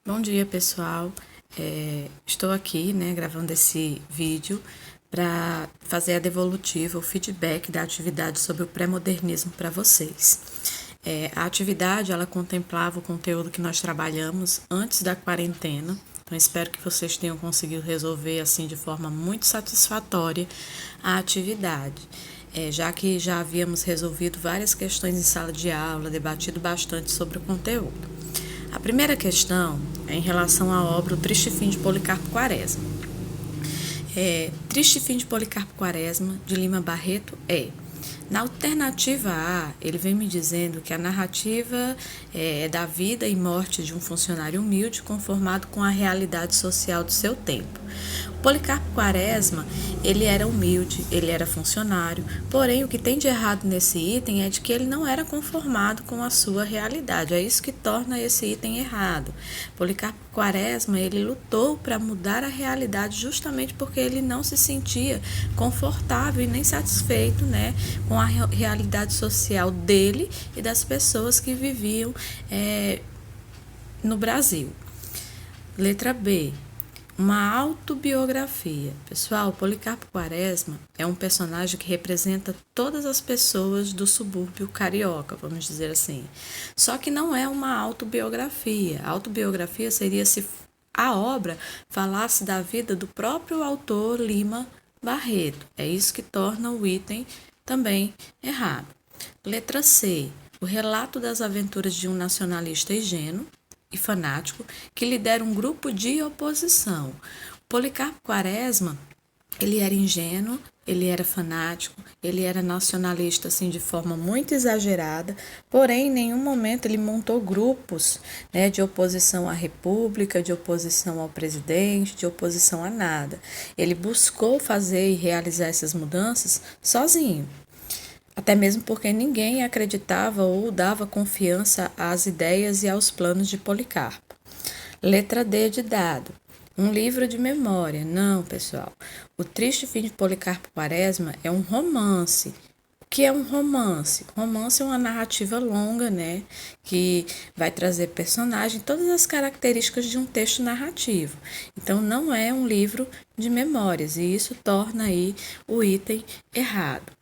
Bom dia, pessoal. Estou aqui, gravando esse vídeo para fazer a devolutiva, o feedback da atividade sobre o pré-modernismo para vocês. A atividade, ela contemplava o conteúdo que nós trabalhamos antes da quarentena, então espero que vocês tenham conseguido resolver assim de forma muito satisfatória a atividade. Já que já havíamos resolvido várias questões em sala de aula, debatido bastante sobre o conteúdo. A primeira questão é em relação à obra O Triste Fim de Policarpo Quaresma. Triste Fim de Policarpo Quaresma, de Lima Barreto, na alternativa A, ele vem me dizendo que a narrativa é da vida e morte de um funcionário humilde conformado com a realidade social do seu tempo. Policarpo Quaresma, ele era humilde, ele era funcionário, porém o que tem de errado nesse item é de que ele não era conformado com a sua realidade, é isso que torna esse item errado. Policarpo Quaresma, ele lutou para mudar a realidade justamente porque ele não se sentia confortável e nem satisfeito, com a realidade social dele e das pessoas que viviam no Brasil. Letra B. Uma autobiografia. Pessoal, Policarpo Quaresma é um personagem que representa todas as pessoas do subúrbio carioca, vamos dizer assim. Só que não é uma autobiografia. A autobiografia seria se a obra falasse da vida do próprio autor Lima Barreto. É isso que torna o item também errado. Letra C. O relato das aventuras de um nacionalista ingênuo e fanático que lidera um grupo de oposição. Policarpo Quaresma, ele era ingênuo, ele era fanático, ele era nacionalista assim de forma muito exagerada, porém em nenhum momento ele montou grupos, de oposição à república, de oposição ao presidente, de oposição a nada. Ele buscou fazer e realizar essas mudanças sozinho. Até mesmo porque ninguém acreditava ou dava confiança às ideias e aos planos de Policarpo. Letra D de dado. Um livro de memória. Não, pessoal. O Triste Fim de Policarpo Quaresma é um romance. O que é um romance? Romance é uma narrativa longa, que vai trazer personagem, todas as características de um texto narrativo. Então, não é um livro de memórias, e isso torna aí o item errado.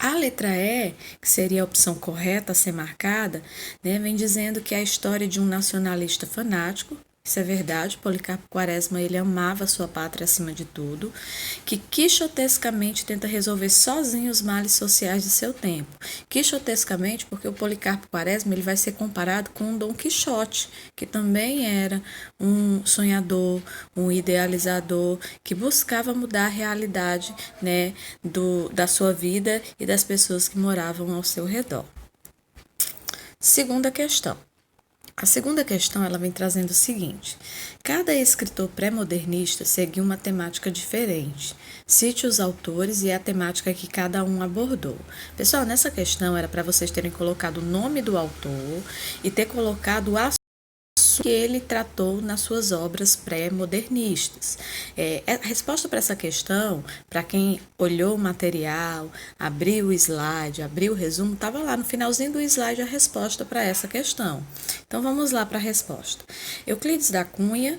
A letra E, que seria a opção correta a ser marcada, vem dizendo que é a história de um nacionalista fanático. Isso é verdade, Policarpo Quaresma, ele amava a sua pátria acima de tudo, que quixotescamente tenta resolver sozinho os males sociais de seu tempo. Quixotescamente porque o Policarpo Quaresma ele vai ser comparado com o Dom Quixote, que também era um sonhador, um idealizador, que buscava mudar a realidade da sua vida e das pessoas que moravam ao seu redor. Segunda questão. A segunda questão ela vem trazendo o seguinte: cada escritor pré-modernista seguiu uma temática diferente. Cite os autores e a temática que cada um abordou. Pessoal, nessa questão era para vocês terem colocado o nome do autor e ter colocado a que ele tratou nas suas obras pré-modernistas. A resposta para essa questão, para quem olhou o material, abriu o slide, abriu o resumo, estava lá no finalzinho do slide a resposta para essa questão. Então vamos lá para a resposta. Euclides da Cunha,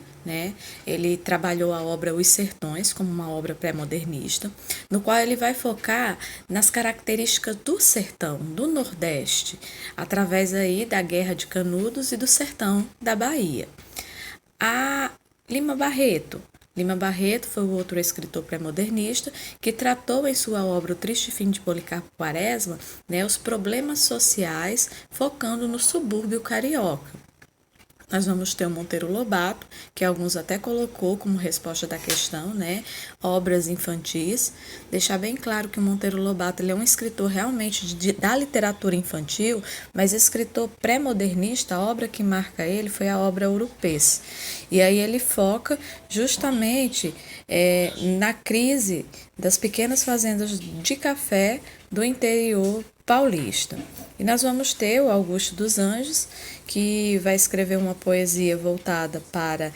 ele trabalhou a obra Os Sertões como uma obra pré-modernista, no qual ele vai focar nas características do sertão, do Nordeste, através aí da Guerra de Canudos e do sertão da Bahia. A Lima Barreto. Lima Barreto foi o outro escritor pré-modernista que tratou em sua obra O Triste Fim de Policarpo Quaresma, os problemas sociais, focando no subúrbio carioca. Nós vamos ter o Monteiro Lobato, que alguns até colocou como resposta da questão, obras infantis. Deixar bem claro que o Monteiro Lobato ele é um escritor realmente da literatura infantil, mas escritor pré-modernista, a obra que marca ele foi a obra Urupês. E aí ele foca justamente na crise das pequenas fazendas de café do interior paulista. E nós vamos ter o Augusto dos Anjos, que vai escrever uma poesia voltada para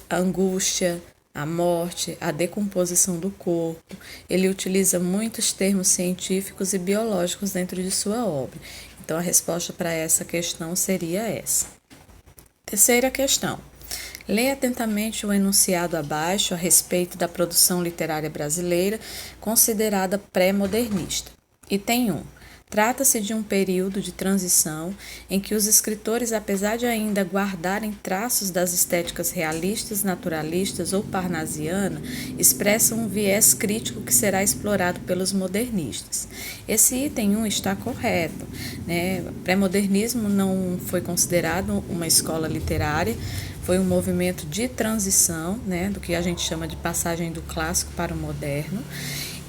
a angústia, a morte, a decomposição do corpo. Ele utiliza muitos termos científicos e biológicos dentro de sua obra. Então, a resposta para essa questão seria essa. Terceira questão. Leia atentamente o enunciado abaixo a respeito da produção literária brasileira considerada pré-modernista. Item 1. Trata-se de um período de transição em que os escritores, apesar de ainda guardarem traços das estéticas realistas, naturalistas ou parnasiana, expressam um viés crítico que será explorado pelos modernistas. Esse item 1 está correto, né? O pré-modernismo não foi considerado uma escola literária, foi um movimento de transição, né, do que a gente chama de passagem do clássico para o moderno,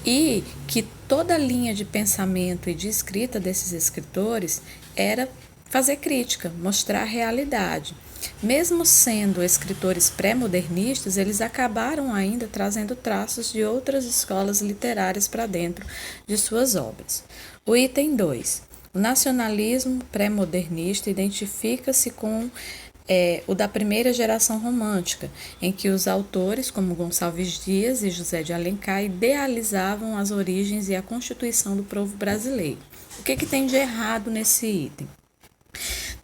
e que toda a linha de pensamento e de escrita desses escritores era fazer crítica, mostrar a realidade. Mesmo sendo escritores pré-modernistas, eles acabaram ainda trazendo traços de outras escolas literárias para dentro de suas obras. O item 2. O nacionalismo pré-modernista identifica-se com o da primeira geração romântica, em que os autores, como Gonçalves Dias e José de Alencar, idealizavam as origens e a constituição do povo brasileiro. O que tem de errado nesse item?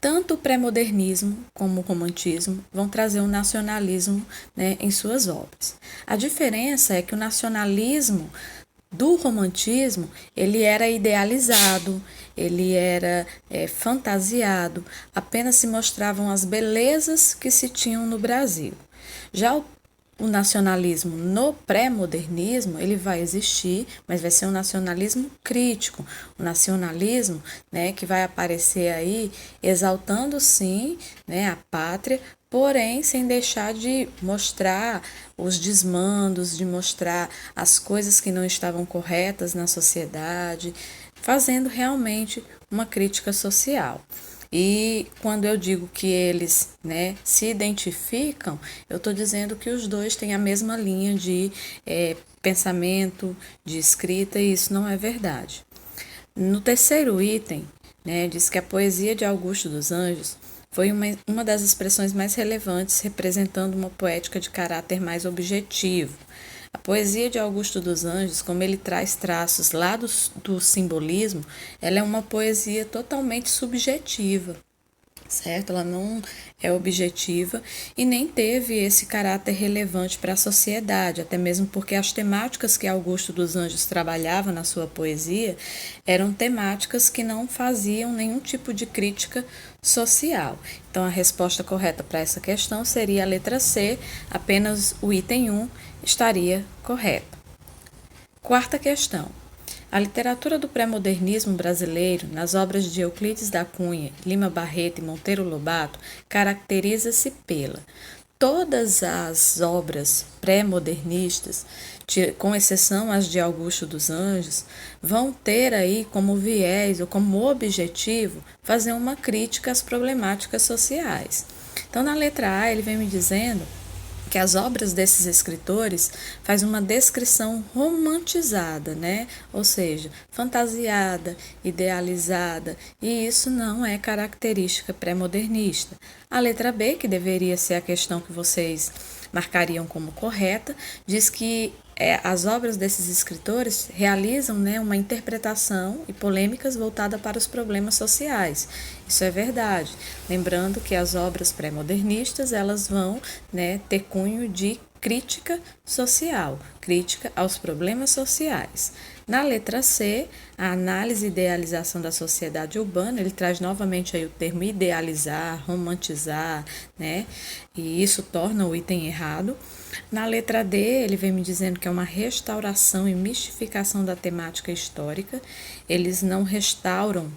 Tanto o pré-modernismo como o romantismo vão trazer um nacionalismo, né, em suas obras. A diferença é que o nacionalismo do romantismo, ele era idealizado, ele era fantasiado, apenas se mostravam as belezas que se tinham no Brasil. Já o nacionalismo no pré-modernismo, ele vai existir, mas vai ser um nacionalismo crítico, um nacionalismo, né, que vai aparecer aí exaltando sim, né, a pátria, porém sem deixar de mostrar os desmandos, de mostrar as coisas que não estavam corretas na sociedade, fazendo realmente uma crítica social. E quando eu digo que eles, né, se identificam, eu estou dizendo que os dois têm a mesma linha de pensamento, de escrita, e isso não é verdade. No terceiro item, né, diz que a poesia de Augusto dos Anjos foi uma das expressões mais relevantes, representando uma poética de caráter mais objetivo. A poesia de Augusto dos Anjos, como ele traz traços lá do simbolismo, ela é uma poesia totalmente subjetiva, certo? Ela não é objetiva e nem teve esse caráter relevante para a sociedade, até mesmo porque as temáticas que Augusto dos Anjos trabalhava na sua poesia eram temáticas que não faziam nenhum tipo de crítica social. Então, a resposta correta para essa questão seria a letra C, apenas o item 1 estaria correto. Quarta questão. A literatura do pré-modernismo brasileiro, nas obras de Euclides da Cunha, Lima Barreto e Monteiro Lobato, caracteriza-se pela todas as obras pré-modernistas, com exceção as de Augusto dos Anjos, vão ter aí como viés ou como objetivo fazer uma crítica às problemáticas sociais. Então, na letra A, ele vem me dizendo que as obras desses escritores faz uma descrição romantizada, né? Ou seja, fantasiada, idealizada, e isso não é característica pré-modernista. A letra B, que deveria ser a questão que vocês marcariam como correta, diz que as obras desses escritores realizam, né, uma interpretação e polêmicas voltada para os problemas sociais. Isso é verdade. Lembrando que as obras pré-modernistas elas vão, né, ter cunho de crítica social, crítica aos problemas sociais. Na letra C, a análise e idealização da sociedade urbana, ele traz novamente aí o termo idealizar, romantizar, né? E isso torna o item errado. Na letra D, ele vem me dizendo que é uma restauração e mistificação da temática histórica. Eles não restauram,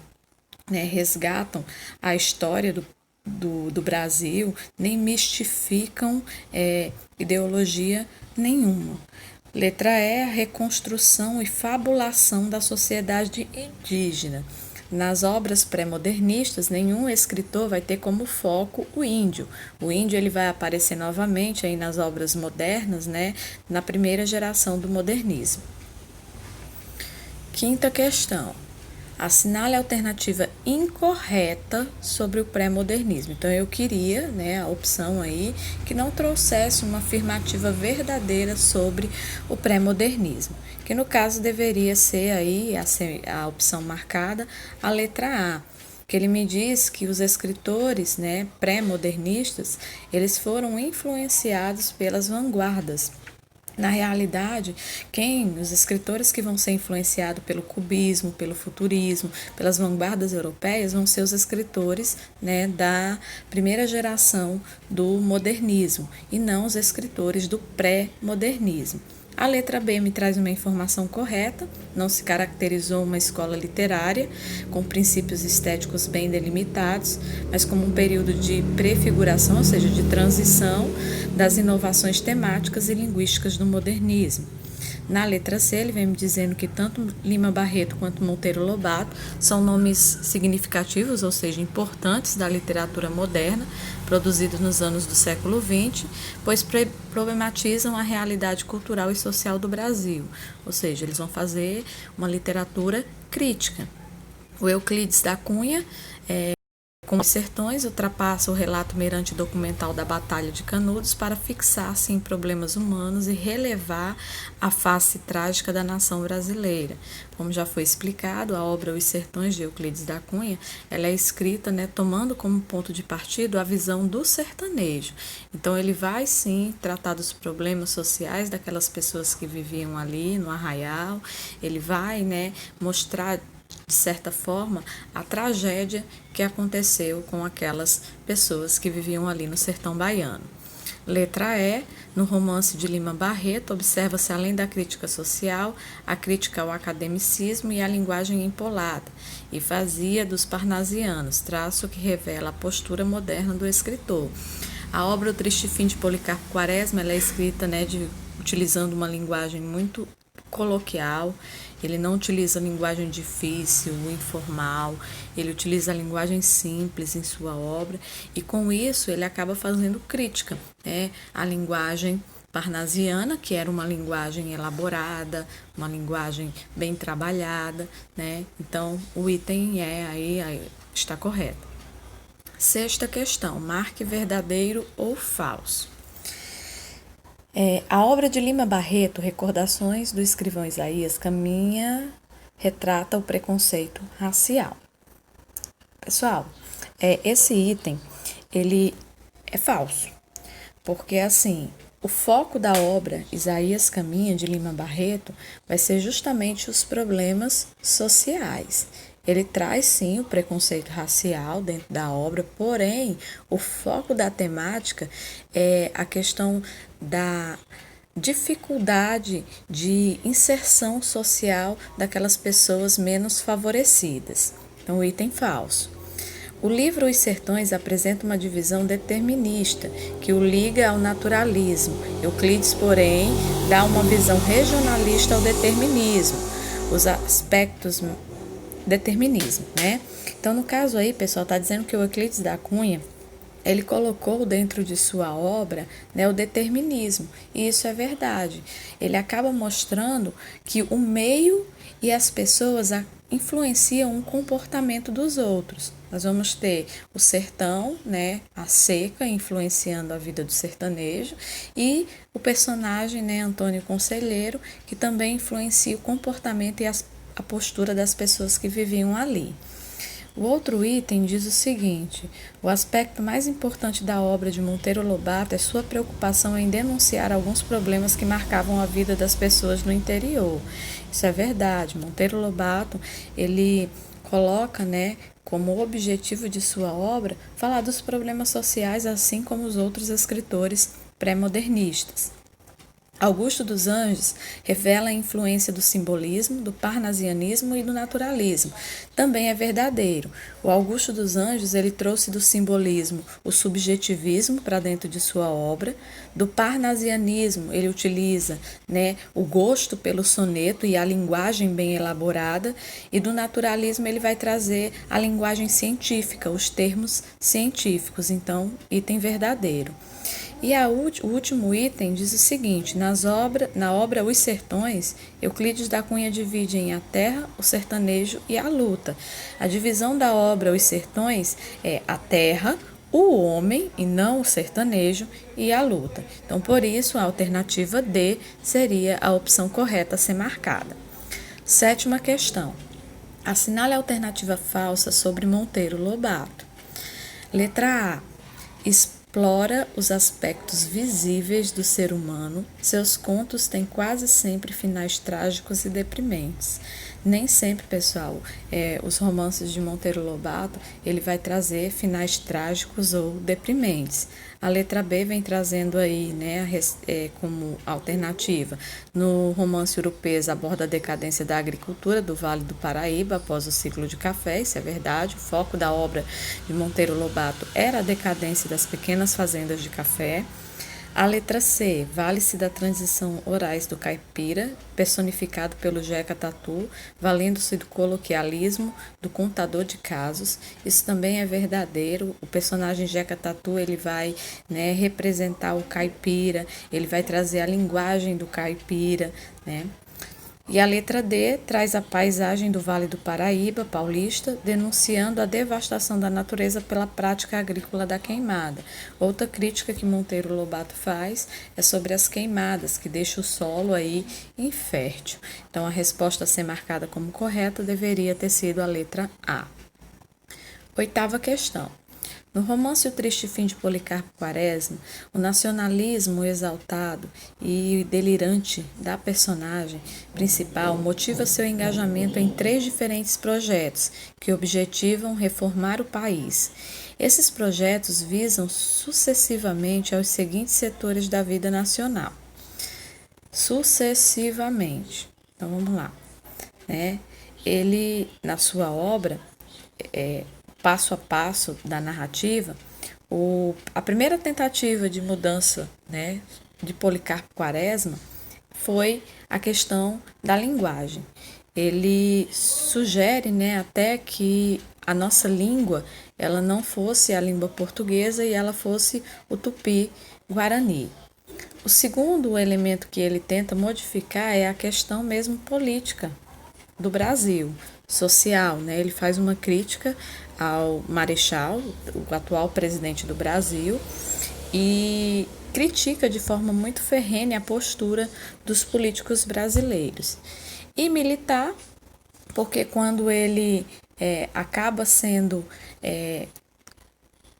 né, resgatam a história do Brasil, nem mistificam ideologia nenhuma. Letra E, a reconstrução e fabulação da sociedade indígena. Nas obras pré-modernistas, nenhum escritor vai ter como foco o índio. O índio ele vai aparecer novamente aí nas obras modernas, né, na primeira geração do modernismo. Quinta questão. Assinale a alternativa incorreta sobre o pré-modernismo. Então, eu queria, né, a opção aí que não trouxesse uma afirmativa verdadeira sobre o pré-modernismo, que no caso deveria ser aí a opção marcada, a letra A, que ele me diz que os escritores, né, pré-modernistas, eles foram influenciados pelas vanguardas. Na realidade, os escritores que vão ser influenciados pelo cubismo, pelo futurismo, pelas vanguardas europeias, vão ser os escritores, né, da primeira geração do modernismo e não os escritores do pré-modernismo. A letra B me traz uma informação correta, não se caracterizou uma escola literária com princípios estéticos bem delimitados, mas como um período de prefiguração, ou seja, de transição das inovações temáticas e linguísticas do modernismo. Na letra C, ele vem me dizendo que tanto Lima Barreto quanto Monteiro Lobato são nomes significativos, ou seja, importantes da literatura moderna, produzidos nos anos do século XX, pois problematizam a realidade cultural e social do Brasil, ou seja, eles vão fazer uma literatura crítica. O Euclides da Cunha, com os sertões, ultrapassa o relato meirante documental da Batalha de Canudos para fixar-se em problemas humanos e relevar a face trágica da nação brasileira. Como já foi explicado, a obra Os Sertões, de Euclides da Cunha, ela é escrita, né, tomando como ponto de partida a visão do sertanejo. Então, ele vai, sim, tratar dos problemas sociais daquelas pessoas que viviam ali no arraial, ele vai, né, mostrar de certa forma, a tragédia que aconteceu com aquelas pessoas que viviam ali no sertão baiano. Letra E, no romance de Lima Barreto, observa-se além da crítica social, a crítica ao academicismo e à linguagem empolada, e fazia dos parnasianos, traço que revela a postura moderna do escritor. A obra O Triste Fim de Policarpo Quaresma ela é escrita, né, utilizando uma linguagem muito coloquial, ele não utiliza linguagem difícil, informal, ele utiliza a linguagem simples em sua obra e com isso ele acaba fazendo crítica, né, à linguagem parnasiana, que era uma linguagem elaborada, uma linguagem bem trabalhada, né? Então o item aí está correto. Sexta questão, marque verdadeiro ou falso. A obra de Lima Barreto, Recordações do Escrivão Isaías, retrata o preconceito racial. Pessoal, esse item, ele é falso, porque assim, o foco da obra Isaías Caminha, de Lima Barreto, vai ser justamente os problemas sociais. Ele traz, sim, o preconceito racial dentro da obra, porém, o foco da temática é a questão da dificuldade de inserção social daquelas pessoas menos favorecidas. Então, o item falso. O livro Os Sertões apresenta uma divisão determinista, que o liga ao naturalismo. Euclides, porém, dá uma visão regionalista ao determinismo. Os aspectos determinismo, né? Então, no caso aí, pessoal, está dizendo que o Euclides da Cunha, ele colocou dentro de sua obra, né, o determinismo, e isso é verdade. Ele acaba mostrando que o meio e as pessoas influenciam o comportamento dos outros. Nós vamos ter o sertão, né, a seca, influenciando a vida do sertanejo, e o personagem, né, Antônio Conselheiro, que também influencia o comportamento e a postura das pessoas que viviam ali. O outro item diz o seguinte: o aspecto mais importante da obra de Monteiro Lobato é sua preocupação em denunciar alguns problemas que marcavam a vida das pessoas no interior. Isso é verdade. Monteiro Lobato, ele coloca, né, como objetivo de sua obra falar dos problemas sociais, assim como os outros escritores pré-modernistas. Augusto dos Anjos revela a influência do simbolismo, do parnasianismo e do naturalismo. Também é verdadeiro. O Augusto dos Anjos ele trouxe do simbolismo o subjetivismo para dentro de sua obra. Do parnasianismo ele utiliza, né, o gosto pelo soneto e a linguagem bem elaborada. E do naturalismo ele vai trazer a linguagem científica, os termos científicos. Então, item verdadeiro. E o último item diz o seguinte: na obra Os Sertões, Euclides da Cunha divide em a terra, o sertanejo e a luta. A divisão da obra Os Sertões é a terra, o homem, e não o sertanejo, e a luta. Então, por isso, a alternativa D seria a opção correta a ser marcada. Sétima questão. Assinale a alternativa falsa sobre Monteiro Lobato. Letra A. Explora os aspectos visíveis do ser humano. Seus contos têm quase sempre finais trágicos e deprimentes. Nem sempre, pessoal, os romances de Monteiro Lobato, ele vai trazer finais trágicos ou deprimentes. A letra B vem trazendo aí, né, como alternativa. No romance Urupês aborda a decadência da agricultura do Vale do Paraíba após o ciclo de café, isso é verdade. O foco da obra de Monteiro Lobato era a decadência das pequenas fazendas de café. A letra C, vale-se da transição orais do caipira, personificado pelo Jeca Tatu, valendo-se do coloquialismo do contador de casos. Isso também é verdadeiro. O personagem Jeca Tatu, ele vai, né, representar o caipira, ele vai trazer a linguagem do caipira, né? E a letra D traz a paisagem do Vale do Paraíba, paulista, denunciando a devastação da natureza pela prática agrícola da queimada. Outra crítica que Monteiro Lobato faz é sobre as queimadas, que deixa o solo aí infértil. Então, a resposta a ser marcada como correta deveria ter sido a letra A. Oitava questão. No romance O Triste Fim de Policarpo Quaresma, o nacionalismo exaltado e delirante da personagem principal motiva seu engajamento em 3 diferentes projetos que objetivam reformar o país. Esses projetos visam sucessivamente aos seguintes setores da vida nacional. Sucessivamente. Então vamos lá. Ele, na sua obra, passo a passo da narrativa, a primeira tentativa de mudança, né, de Policarpo Quaresma foi a questão da linguagem. Ele sugere, né, até que a nossa língua ela não fosse a língua portuguesa e ela fosse o tupi-guarani. O segundo elemento que ele tenta modificar é a questão mesmo política do Brasil, social, né? Ele faz uma crítica ao Marechal, o atual presidente do Brasil, e critica de forma muito ferrenha a postura dos políticos brasileiros. E militar, porque quando ele acaba sendo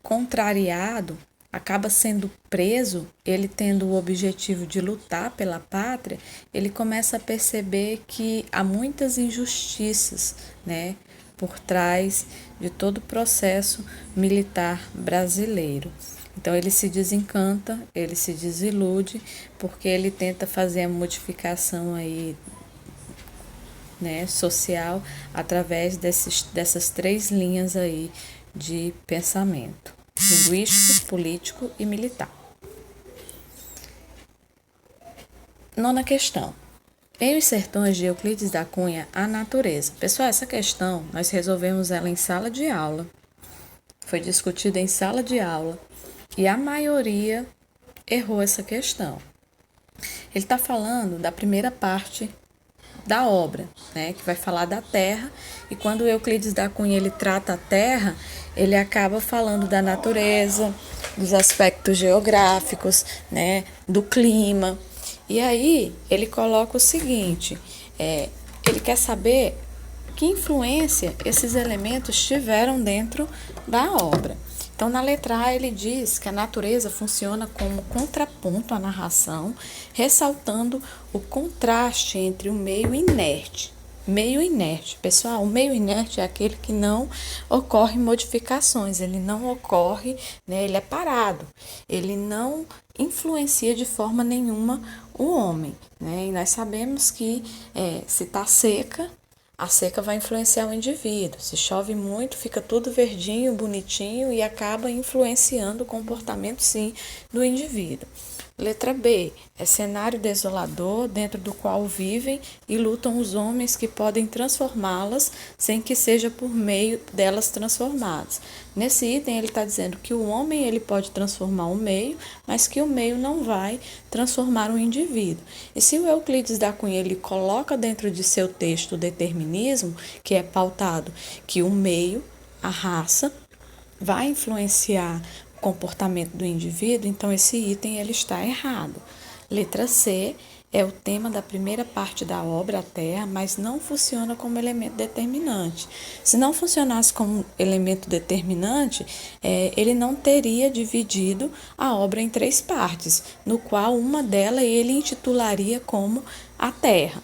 contrariado, acaba sendo preso, ele tendo o objetivo de lutar pela pátria, ele começa a perceber que há muitas injustiças, né, por trás de todo o processo militar brasileiro. Então ele se desencanta, ele se desilude, porque ele tenta fazer a modificação aí, né, social através dessas 3 linhas aí de pensamento: linguístico, político e militar. Nona questão. Em Os Sertões de Euclides da Cunha, a natureza. Pessoal, essa questão nós resolvemos ela em sala de aula. Foi discutida em sala de aula e a maioria errou essa questão. Ele está falando da primeira parte da obra, né, que vai falar da terra, e quando Euclides da Cunha ele trata a terra, ele acaba falando da natureza, dos aspectos geográficos, né, do clima. E aí ele coloca o seguinte, ele quer saber que influência esses elementos tiveram dentro da obra. Então, na letra A, ele diz que a natureza funciona como contraponto à narração, ressaltando o contraste entre o meio inerte. Meio inerte, pessoal, o meio inerte é aquele que não ocorre modificações, ele não ocorre, né, ele é parado, ele não influencia de forma nenhuma o homem, né? E nós sabemos que se está seca, a seca vai influenciar o indivíduo. Se chove muito, fica tudo verdinho, bonitinho e acaba influenciando o comportamento, sim, do indivíduo. Letra B. É cenário desolador dentro do qual vivem e lutam os homens que podem transformá-las sem que seja por meio delas transformadas. Nesse item ele está dizendo que o homem ele pode transformar o meio, mas que o meio não vai transformar o indivíduo. E se o Euclides da Cunha ele coloca dentro de seu texto o determinismo, que é pautado que o meio, a raça, vai influenciar comportamento do indivíduo, então esse item ele está errado. Letra C, é o tema da primeira parte da obra, a Terra, mas não funciona como elemento determinante. Se não funcionasse como elemento determinante, ele não teria dividido a obra em 3 partes, no qual uma delas ele intitularia como a Terra.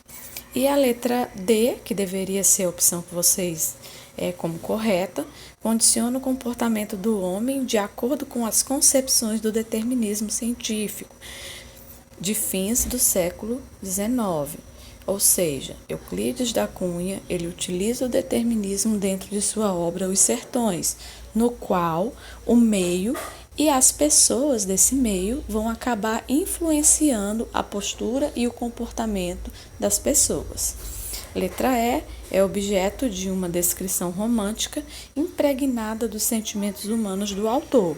E a letra D, que deveria ser a opção que vocês como correta, condiciona o comportamento do homem de acordo com as concepções do determinismo científico de fins do século XIX. Ou seja, Euclides da Cunha, ele utiliza o determinismo dentro de sua obra Os Sertões, no qual o meio e as pessoas desse meio vão acabar influenciando a postura e o comportamento das pessoas. Letra E é objeto de uma descrição romântica impregnada dos sentimentos humanos do autor.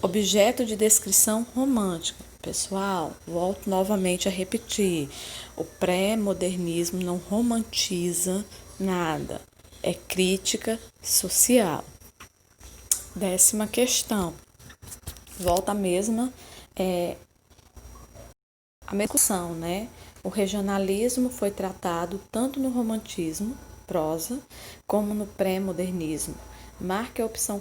Objeto de descrição romântica. Pessoal, volto novamente a repetir: o pré-modernismo não romantiza nada, é crítica social. 10ª questão. Volta a mesma discussão, né? O regionalismo foi tratado tanto no romantismo, prosa, como no pré-modernismo. Marque a opção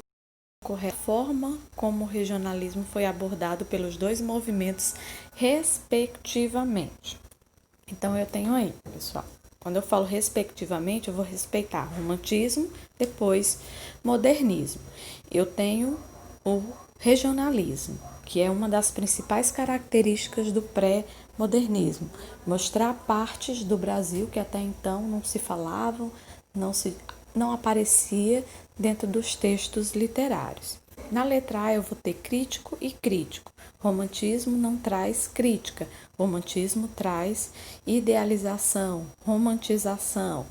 correta. A forma como o regionalismo foi abordado pelos dois movimentos, respectivamente. Então, eu tenho aí, pessoal. Quando eu falo respectivamente, eu vou respeitar romantismo, depois modernismo. Eu tenho o regionalismo, que é uma das principais características do pré-modernismo. Mostrar partes do Brasil que até então não se falavam, não aparecia dentro dos textos literários. Na letra A eu vou ter crítico e crítico. Romantismo não traz crítica, romantismo traz idealização, romantização.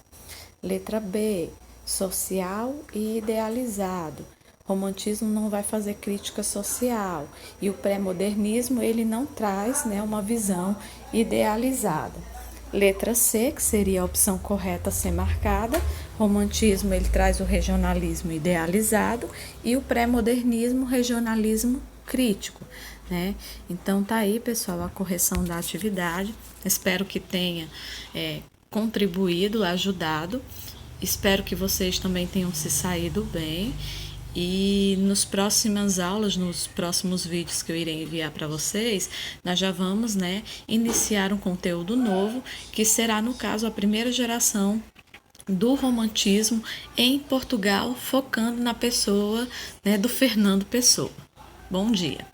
Letra B, social e idealizado. Romantismo não vai fazer crítica social e o pré-modernismo ele não traz, uma visão idealizada. Letra C, que seria a opção correta a ser marcada. Romantismo ele traz o regionalismo idealizado e o pré-modernismo, regionalismo crítico, né? Então tá aí, pessoal, a correção da atividade. Espero que tenha contribuído, ajudado. Espero que vocês também tenham se saído bem. E nas próximas aulas, nos próximos vídeos que eu irei enviar para vocês, nós já vamos, iniciar um conteúdo novo, que será, no caso, a primeira geração do romantismo em Portugal, focando na pessoa, do Fernando Pessoa. Bom dia!